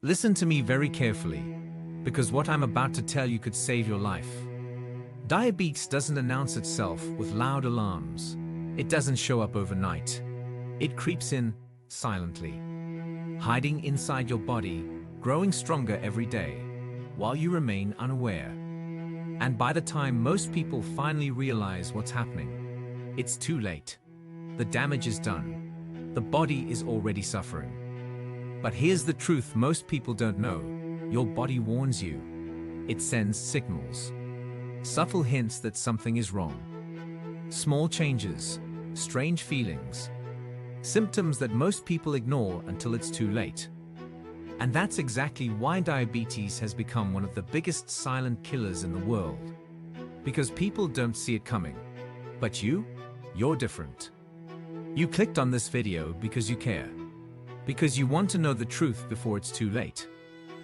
Listen to me very carefully, because what I'm about to tell you could save your life. Diabetes doesn't announce itself with loud alarms. It doesn't show up overnight. It creeps in silently, hiding inside your body, growing stronger every day, while you remain unaware. And by the time most people finally realize what's happening, it's too late. The damage is done. The body is already suffering. But here's the truth most people don't know. Your body warns you. It sends signals. Subtle hints that something is wrong. Small changes, strange feelings, symptoms that most people ignore until it's too late. And that's exactly why diabetes has become one of the biggest silent killers in the world. Because people don't see it coming. But you're different. You clicked on this video because you care. Because you want to know the truth before it's too late.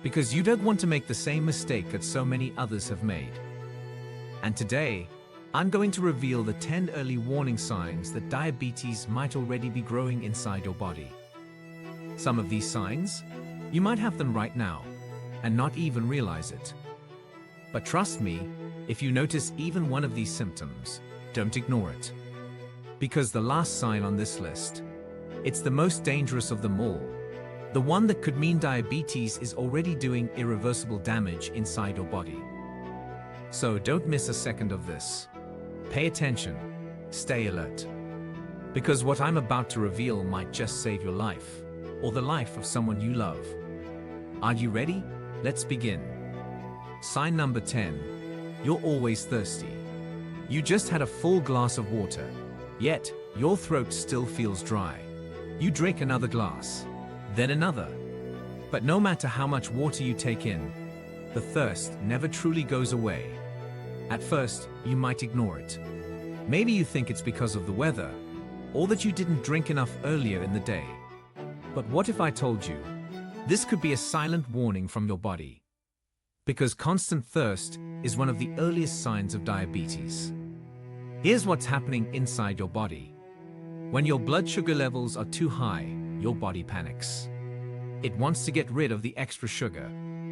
Because you don't want to make the same mistake that so many others have made. And today, I'm going to reveal the 10 early warning signs that diabetes might already be growing inside your body. Some of these signs, you might have them right now, and not even realize it. But trust me, if you notice even one of these symptoms, don't ignore it. Because the last sign on this list, it's the most dangerous of them all. The one that could mean diabetes is already doing irreversible damage inside your body. So don't miss a second of this. Pay attention. Stay alert. Because what I'm about to reveal might just save your life, or the life of someone you love. Are you ready? Let's begin. Sign number 10. You're always thirsty. You just had a full glass of water, yet your throat still feels dry. You drink another glass, then another. But no matter how much water you take in, the thirst never truly goes away. At first, you might ignore it. Maybe you think it's because of the weather, or that you didn't drink enough earlier in the day. But what if I told you? This could be a silent warning from your body. Because constant thirst is one of the earliest signs of diabetes. Here's what's happening inside your body. When your blood sugar levels are too high, your body panics. It wants to get rid of the extra sugar,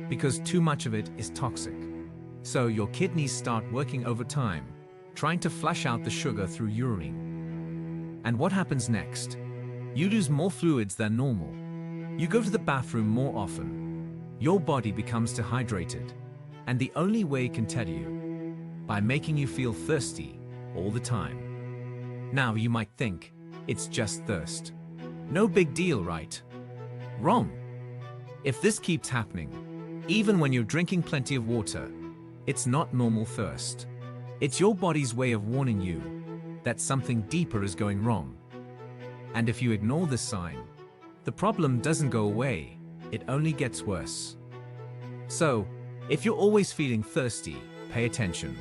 because too much of it is toxic. So your kidneys start working overtime, trying to flush out the sugar through urine. And what happens next? You lose more fluids than normal. You go to the bathroom more often. Your body becomes dehydrated. And the only way it can tell you, by making you feel thirsty all the time. Now you might think, it's just thirst. No big deal, right? Wrong. If this keeps happening, even when you're drinking plenty of water, it's not normal thirst. It's your body's way of warning you that something deeper is going wrong. And if you ignore this sign, the problem doesn't go away, it only gets worse. So, if you're always feeling thirsty, pay attention.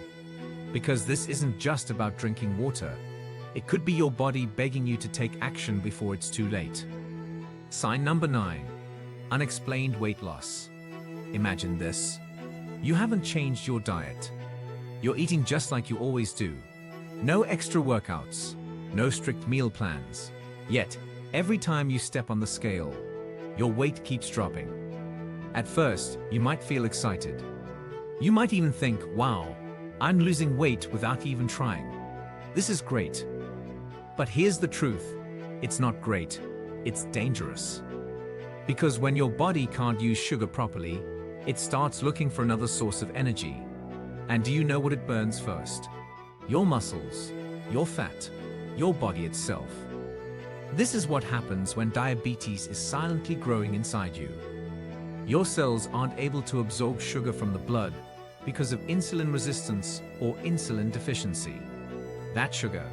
Because this isn't just about drinking water. It could be your body begging you to take action before it's too late. Sign number 9. Unexplained weight loss. Imagine this. You haven't changed your diet. You're eating just like you always do. No extra workouts, no strict meal plans. Yet, every time you step on the scale, your weight keeps dropping. At first, you might feel excited. You might even think, wow, I'm losing weight without even trying. This is great. But here's the truth. It's not great. It's dangerous. Because when your body can't use sugar properly, it starts looking for another source of energy. And do you know what it burns first? Your muscles, your fat, your body itself. This is what happens when diabetes is silently growing inside you. Your cells aren't able to absorb sugar from the blood because of insulin resistance or insulin deficiency. That sugar,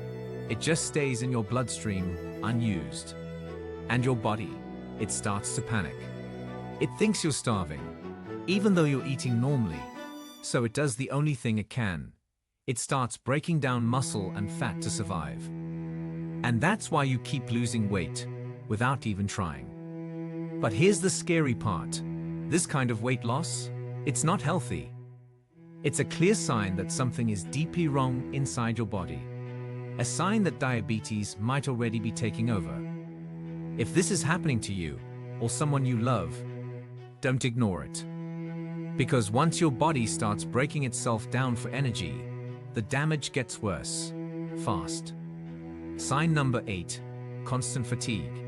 it just stays in your bloodstream unused. And your body, it starts to panic. It thinks you're starving, even though you're eating normally. So it does the only thing it can. It starts breaking down muscle and fat to survive. And that's why you keep losing weight without even trying. But here's the scary part. This kind of weight loss, it's not healthy. It's a clear sign that something is deeply wrong inside your body. A sign that diabetes might already be taking over. If this is happening to you, or someone you love, don't ignore it. Because once your body starts breaking itself down for energy, the damage gets worse, fast. Sign number 8, constant fatigue.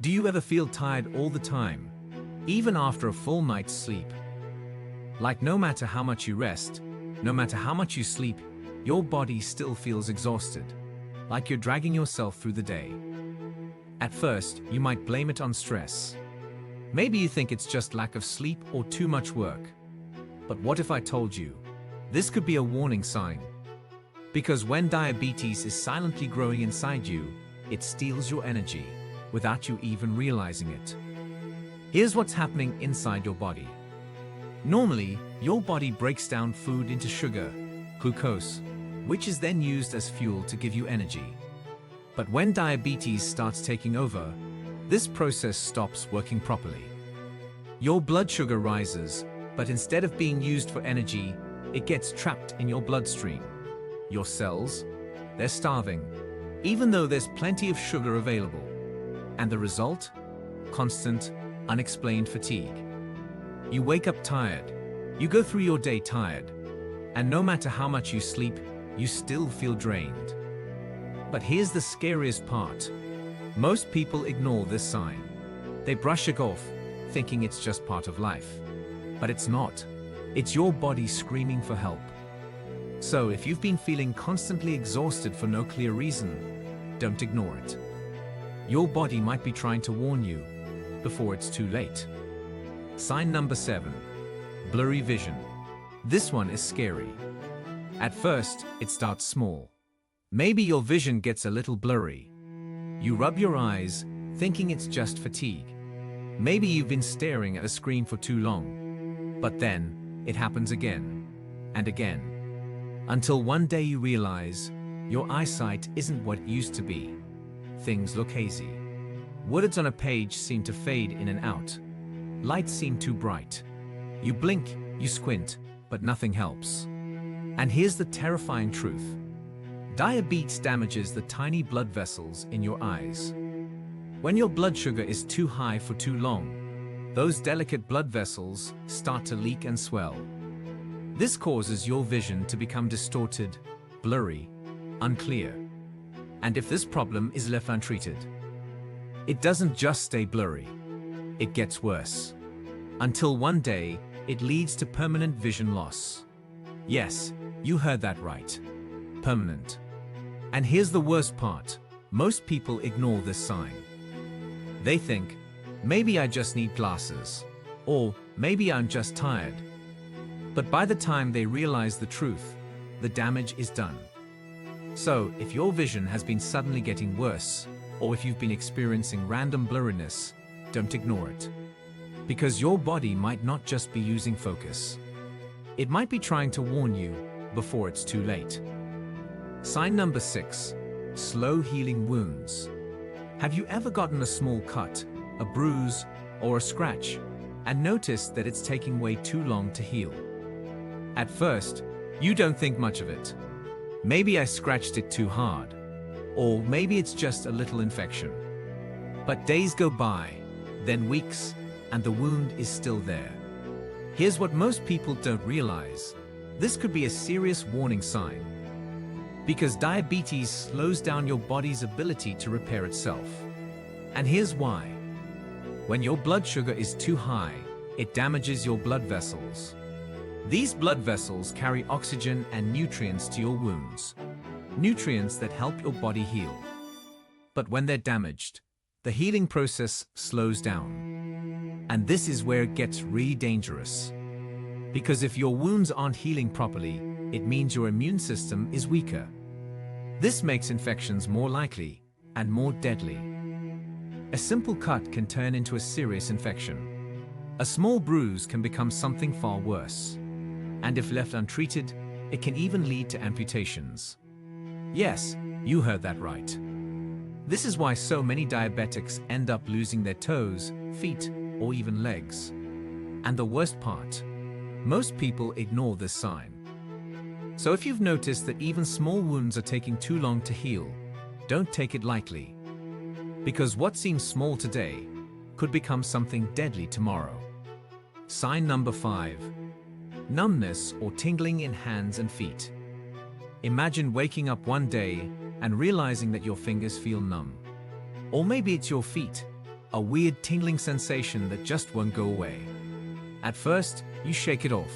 Do you ever feel tired all the time, even after a full night's sleep? Like no matter how much you rest, no matter how much you sleep, your body still feels exhausted, like you're dragging yourself through the day. At first, you might blame it on stress. Maybe you think it's just lack of sleep or too much work. But what if I told you? This could be a warning sign. Because when diabetes is silently growing inside you, it steals your energy without you even realizing it. Here's what's happening inside your body. Normally, your body breaks down food into sugar, glucose, which is then used as fuel to give you energy. But when diabetes starts taking over, this process stops working properly. Your blood sugar rises, but instead of being used for energy, it gets trapped in your bloodstream. Your cells, they're starving, even though there's plenty of sugar available. And the result? Constant, unexplained fatigue. You wake up tired, you go through your day tired, and no matter how much you sleep, you still feel drained. But here's the scariest part. Most people ignore this sign. They brush it off, thinking it's just part of life. But it's not. It's your body screaming for help. So if you've been feeling constantly exhausted for no clear reason, don't ignore it. Your body might be trying to warn you before it's too late. Sign number 7, blurry vision. This one is scary. At first, it starts small. Maybe your vision gets a little blurry. You rub your eyes, thinking it's just fatigue. Maybe you've been staring at a screen for too long. But then, it happens again and again. Until one day you realize your eyesight isn't what it used to be. Things look hazy. Words on a page seem to fade in and out. Lights seem too bright. You blink, you squint, but nothing helps. And here's the terrifying truth. Diabetes damages the tiny blood vessels in your eyes. When your blood sugar is too high for too long, those delicate blood vessels start to leak and swell. This causes your vision to become distorted, blurry, unclear. And if this problem is left untreated, it doesn't just stay blurry, it gets worse. Until one day, it leads to permanent vision loss. Yes, you heard that right. Permanent. And here's the worst part. Most people ignore this sign. They think, maybe I just need glasses, or maybe I'm just tired. But by the time they realize the truth, the damage is done. So, if your vision has been suddenly getting worse, or if you've been experiencing random blurriness, don't ignore it. Because your body might not just be losing focus. It might be trying to warn you before it's too late. Sign number 6, slow healing wounds. Have you ever gotten a small cut, a bruise, or a scratch, and noticed that it's taking way too long to heal? At first, you don't think much of it. Maybe I scratched it too hard, or maybe it's just a little infection. But days go by, then weeks, and the wound is still there. Here's what most people don't realize. This could be a serious warning sign. Because diabetes slows down your body's ability to repair itself. And here's why. When your blood sugar is too high, it damages your blood vessels. These blood vessels carry oxygen and nutrients to your wounds. Nutrients that help your body heal. But when they're damaged, the healing process slows down. And this is where it gets really dangerous. Because if your wounds aren't healing properly, it means your immune system is weaker. This makes infections more likely and more deadly. A simple cut can turn into a serious infection. A small bruise can become something far worse. And if left untreated, it can even lead to amputations. Yes, you heard that right. This is why so many diabetics end up losing their toes, feet, or even legs. And the worst part, most people ignore this sign. So if you've noticed that even small wounds are taking too long to heal, don't take it lightly. Because what seems small today could become something deadly tomorrow. Sign number 5. Numbness or tingling in hands and feet. Imagine waking up one day and realizing that your fingers feel numb. Or maybe it's your feet, a weird tingling sensation that just won't go away. At first, you shake it off.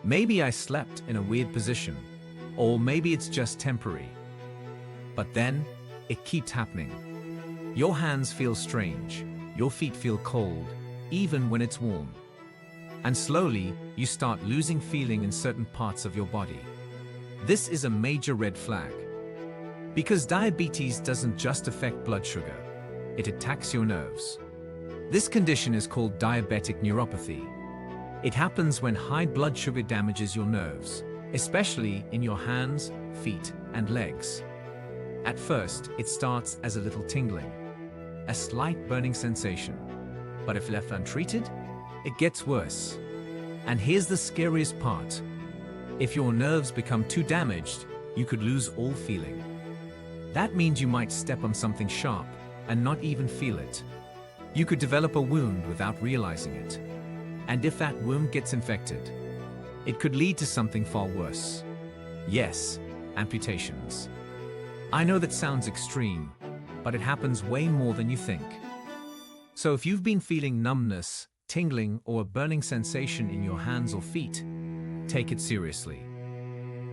Maybe I slept in a weird position, or maybe it's just temporary. But then, it keeps happening. Your hands feel strange, your feet feel cold, even when it's warm. And slowly, you start losing feeling in certain parts of your body. This is a major red flag. Because diabetes doesn't just affect blood sugar, it attacks your nerves. This condition is called diabetic neuropathy. It happens when high blood sugar damages your nerves, especially in your hands, feet, and legs. At first, it starts as a little tingling, a slight burning sensation. But if left untreated, it gets worse. And here's the scariest part. If your nerves become too damaged, you could lose all feeling. That means you might step on something sharp and not even feel it. You could develop a wound without realizing it. And if that wound gets infected, it could lead to something far worse. Yes, amputations. I know that sounds extreme, but it happens way more than you think. So if you've been feeling numbness, tingling, or a burning sensation in your hands or feet, take it seriously.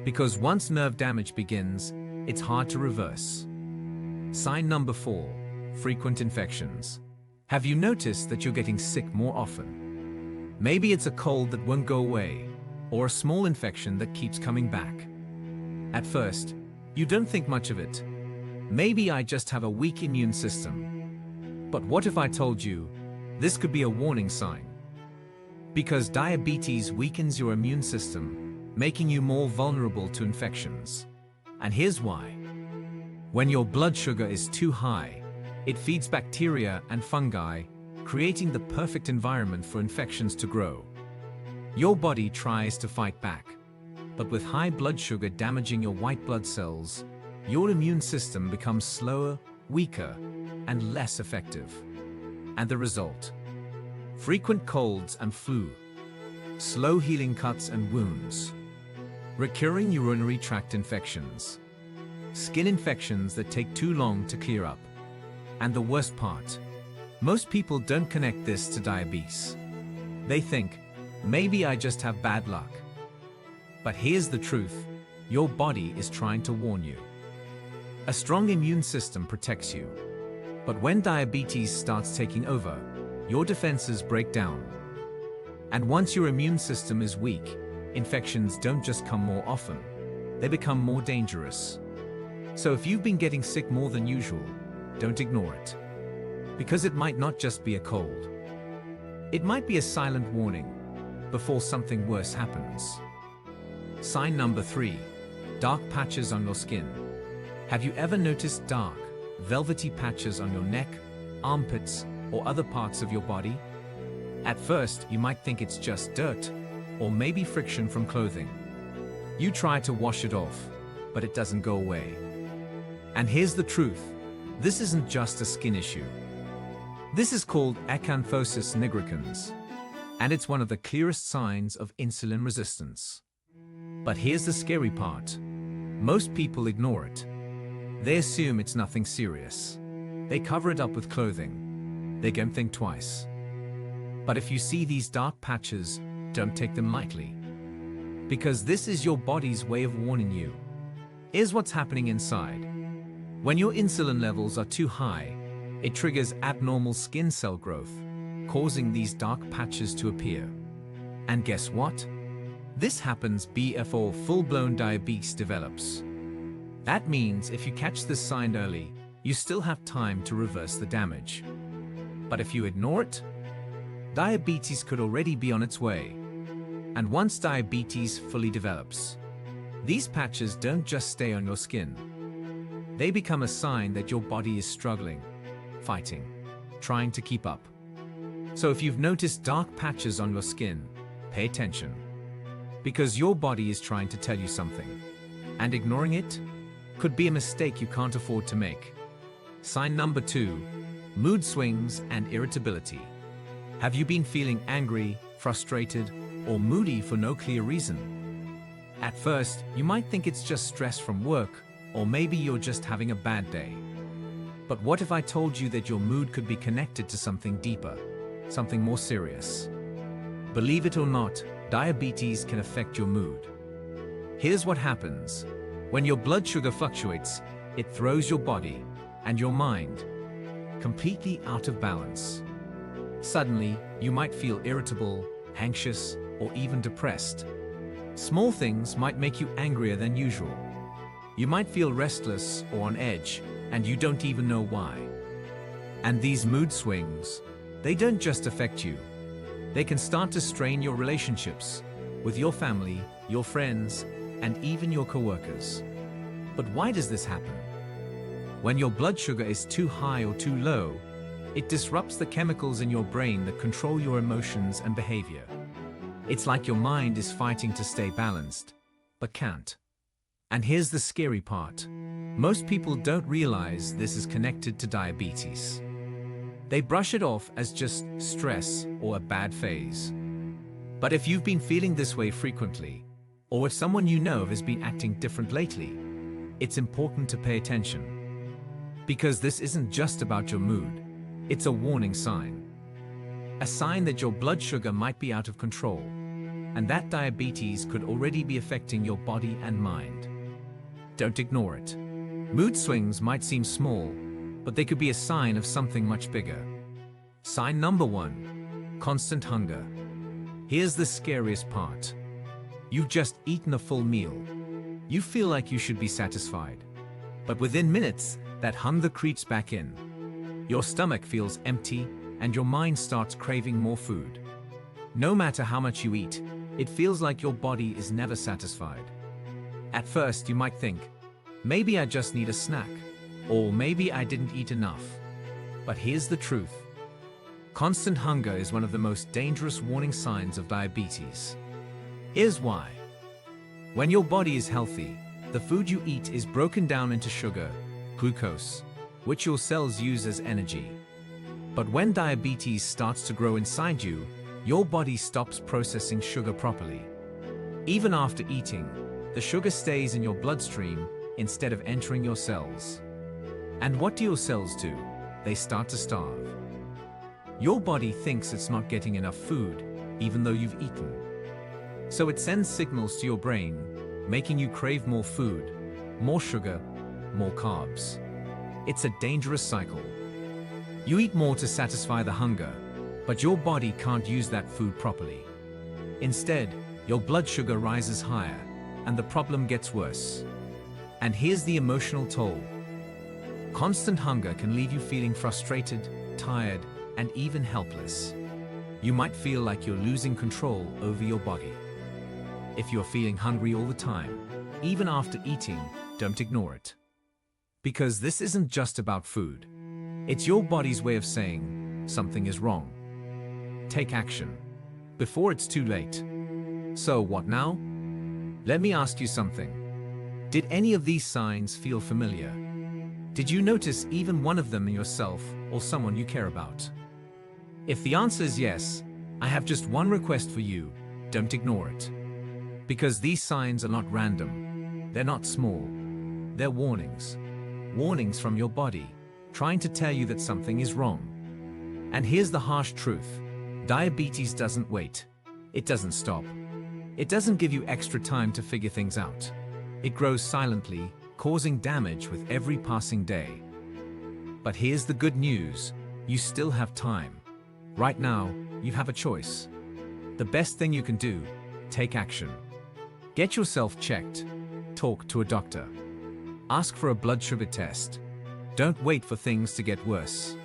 Because once nerve damage begins, it's hard to reverse. Sign number 4, frequent infections. Have you noticed that you're getting sick more often? Maybe it's a cold that won't go away, or a small infection that keeps coming back. At first, you don't think much of it. Maybe I just have a weak immune system. But what if I told you, this could be a warning sign? Because diabetes weakens your immune system, making you more vulnerable to infections. And here's why. When your blood sugar is too high, it feeds bacteria and fungi, creating the perfect environment for infections to grow. Your body tries to fight back, but with high blood sugar damaging your white blood cells, your immune system becomes slower, weaker, and less effective. And the result? Frequent colds and flu, slow healing cuts and wounds, recurring urinary tract infections, skin infections that take too long to clear up. And the worst part, most people don't connect this to diabetes. They think, maybe I just have bad luck. But here's the truth, your body is trying to warn you. A strong immune system protects you. But when diabetes starts taking over, your defenses break down. And once your immune system is weak, infections don't just come more often, they become more dangerous. So if you've been getting sick more than usual, don't ignore it. Because it might not just be a cold. It might be a silent warning before something worse happens. Sign number 3, dark patches on your skin. Have you ever noticed dark, velvety patches on your neck, armpits, or other parts of your body? At first, you might think it's just dirt, or maybe friction from clothing. You try to wash it off, but it doesn't go away. And here's the truth, this isn't just a skin issue. This is called acanthosis nigricans, and it's one of the clearest signs of insulin resistance. But here's the scary part. Most people ignore it. They assume it's nothing serious. They cover it up with clothing. They don't think twice. But if you see these dark patches, don't take them lightly. Because this is your body's way of warning you. Here's what's happening inside. When your insulin levels are too high, it triggers abnormal skin cell growth, causing these dark patches to appear. And guess what? This happens before full-blown diabetes develops. That means if you catch this sign early, you still have time to reverse the damage. But if you ignore it, diabetes could already be on its way. And once diabetes fully develops, these patches don't just stay on your skin. They become a sign that your body is struggling, fighting, trying to keep up. So if you've noticed dark patches on your skin, pay attention. Because your body is trying to tell you something. And ignoring it could be a mistake you can't afford to make. Sign number 2, mood swings and irritability. Have you been feeling angry, frustrated, or moody for no clear reason. At first, you might think it's just stress from work, or maybe you're just having a bad day. But what if I told you that your mood could be connected to something deeper, something more serious? Believe it or not, diabetes can affect your mood. Here's what happens. When your blood sugar fluctuates, it throws your body and your mind completely out of balance. Suddenly, you might feel irritable, anxious, or even depressed. Small things might make you angrier than usual. You might feel restless or on edge, and you don't even know why. And these mood swings, they don't just affect you. They can start to strain your relationships with your family, your friends, and even your coworkers. But why does this happen? When your blood sugar is too high or too low, it disrupts the chemicals in your brain that control your emotions and behavior. It's like your mind is fighting to stay balanced, but can't. And here's the scary part. Most people don't realize this is connected to diabetes. They brush it off as just stress or a bad phase. But if you've been feeling this way frequently, or if someone you know has been acting different lately, it's important to pay attention. Because this isn't just about your mood, it's a warning sign. A sign that your blood sugar might be out of control, and that diabetes could already be affecting your body and mind. Don't ignore it. Mood swings might seem small, but they could be a sign of something much bigger. Sign number 1, constant hunger. Here's the scariest part. You've just eaten a full meal. You feel like you should be satisfied. But within minutes, that hunger creeps back in. Your stomach feels empty, and your mind starts craving more food. No matter how much you eat, it feels like your body is never satisfied. At first, you might think, maybe I just need a snack, or maybe I didn't eat enough. But here's the truth. Constant hunger is one of the most dangerous warning signs of diabetes. Here's why. When your body is healthy, the food you eat is broken down into sugar, glucose, which your cells use as energy. But when diabetes starts to grow inside you, your body stops processing sugar properly. Even after eating, the sugar stays in your bloodstream instead of entering your cells. And what do your cells do? They start to starve. Your body thinks it's not getting enough food, even though you've eaten. So it sends signals to your brain, making you crave more food, more sugar, more carbs. It's a dangerous cycle. You eat more to satisfy the hunger, but your body can't use that food properly. Instead, your blood sugar rises higher, and the problem gets worse. And here's the emotional toll. Constant hunger can leave you feeling frustrated, tired, and even helpless. You might feel like you're losing control over your body. If you're feeling hungry all the time, even after eating, don't ignore it. Because this isn't just about food. It's your body's way of saying something is wrong. Take action before it's too late. So what now? Let me ask you something. Did any of these signs feel familiar? Did you notice even one of them in yourself or someone you care about? If the answer is yes, I have just one request for you. Don't ignore it. Because these signs are not random. They're not small. They're warnings. Warnings from your body, trying to tell you that something is wrong. And here's the harsh truth. Diabetes doesn't wait. It doesn't stop. It doesn't give you extra time to figure things out. It grows silently, causing damage with every passing day. But here's the good news. You still have time. Right now, you have a choice. The best thing you can do, take action. Get yourself checked. Talk to a doctor. Ask for a blood sugar test. Don't wait for things to get worse.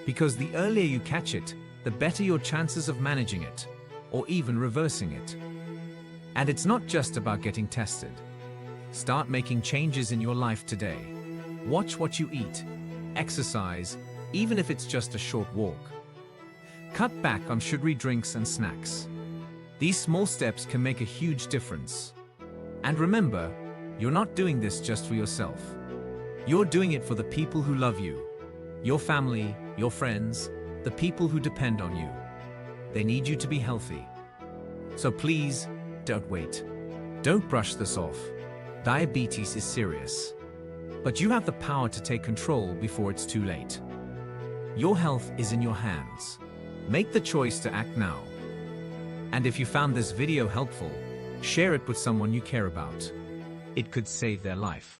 Because the earlier you catch it, the better your chances of managing it, or even reversing it. And it's not just about getting tested. Start making changes in your life today. Watch what you eat. Exercise, even if it's just a short walk. Cut back on sugary drinks and snacks. These small steps can make a huge difference. And remember, you're not doing this just for yourself. You're doing it for the people who love you. Your family, your friends, the people who depend on you. They need you to be healthy. So please, don't wait. Don't brush this off. Diabetes is serious. But you have the power to take control before it's too late. Your health is in your hands. Make the choice to act now. And if you found this video helpful, share it with someone you care about. It could save their life.